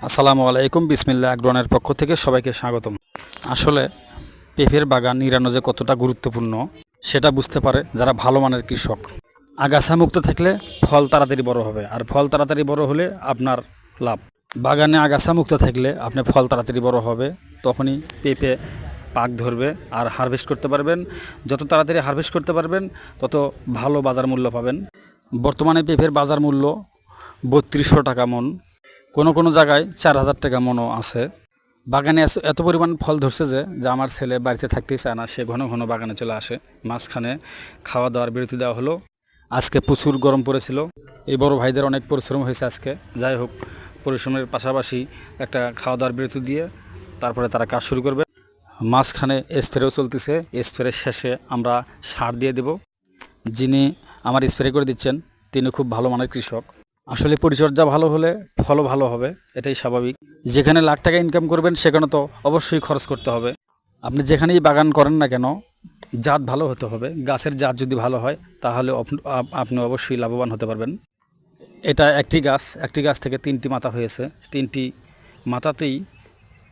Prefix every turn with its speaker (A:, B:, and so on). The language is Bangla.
A: আসসালামু আলাইকুম, বিসমিল্লাহ অ্যাগ্রোনের পক্ষ থেকে সবাইকে স্বাগতম। আসলে পেঁপের বাগান নিড়ানো যে কতটা গুরুত্বপূর্ণ সেটা বুঝতে পারে যারা ভালো মানের কৃষক। আগাছা মুক্ত থাকলে ফল তাড়াতাড়ি বড় হবে, আর ফল তাড়াতাড়ি বড় হলে আপনার লাভ। বাগানে আগাছা মুক্ত থাকলে আপনার ফল তাড়াতাড়ি বড় হবে, তখনই পেঁপে পাক ধরবে আর হারভেস্ট করতে পারবেন। যত তাড়াতাড়ি হারভেস্ট করতে পারবেন তত ভালো বাজার মূল্য পাবেন। বর্তমানে পেঁপের বাজার মূল্য ৩২০০ টাকা মন, কোনো কোনো জায়গায় ৪,০০০ টাকা মনও আছে। বাগানে এত পরিমাণ ফল ধরছে যে আমার ছেলে বাড়িতে থাকতেই চায় না, সে ঘন ঘন বাগানে চলে আসে। মাঝখানে খাওয়া দাওয়ার বিরতি দেওয়া হলো। আজকে প্রচুর গরম পড়েছিল, এই বড় ভাইদের অনেক পরিশ্রম হয়েছে আজকে। যাই হোক, পরিশ্রমের পাশাপাশি একটা খাওয়া দাওয়ার বিরতি দিয়ে তারপরে তারা কাজ শুরু করবে। মাঝখানে স্প্রেও চলতেছে, স্প্রে শেষে আমরা সার দিয়ে দেব। যিনি আমার স্প্রে করে দিচ্ছেন তিনি খুব ভালো মানের কৃষক। আসলে পরিচর্যা ভালো হলে ফলও ভালো হবে, এটাই স্বাভাবিক। যেখানে লাখ টাকা ইনকাম করবেন সেখানে তো অবশ্যই খরচ করতে হবে। আপনি যেখানেই বাগান করেন না কেন, জাত ভালো হতে হবে। গাছের জাত যদি ভালো হয় তাহলে আপনি অবশ্যই লাভবান হতে পারবেন। এটা একটি গাছ থেকে 3টি মাথা হয়েছে, 3টি মাথাতেই